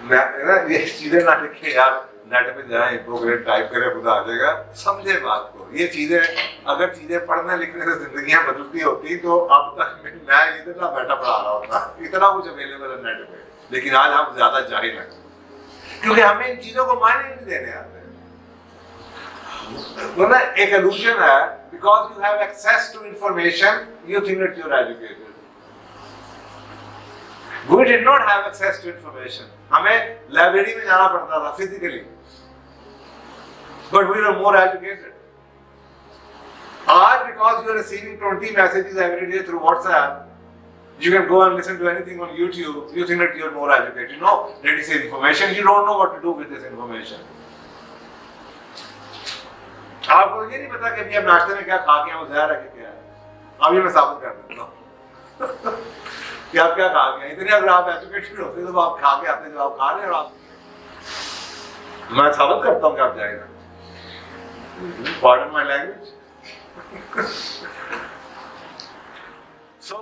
ना ये चीजें ना लिखे यार, नेट पे जाए हिपोक्रेट टाइप करे खुदा आ जाएगा, समझे बात को। ये चीजें अगर चीजें पढ़ने लिखने से जिंदगियां बदलती होती तो अब तक मैं इतना बैठा पढ़ा रहा होता, इतना कुछ अवेलेबल है नेट पे, लेकिन आज हम ज्यादा जाहिल हैं क्योंकि हमें इन चीजों को मायने नहीं देने आते। तो ना एक इल्यूजन है, because you have access to information you think that you are educated. We did not have access to information. हमें लाइब्रेरी में जाना पड़ता था physically, but we were more educated. आज because you are receiving 20 messages every day through WhatsApp, you can go and listen to anything on YouTube. You think that you are more educated? No, that is information. You don't know what to do with this information. आपको ये नहीं पता कि अभी आप नाश्ते में क्या खा के वो जहर है कि क्या है। अभी मैं साबित कर देता हूँ कि आप क्या खा के, इतने अगर आप एजुकेटेड होते तो आप खा के आते जो आप खा रहे हैं, और आप मैं साबित करता हूँ कि आप जाएगा। Pardon my language. So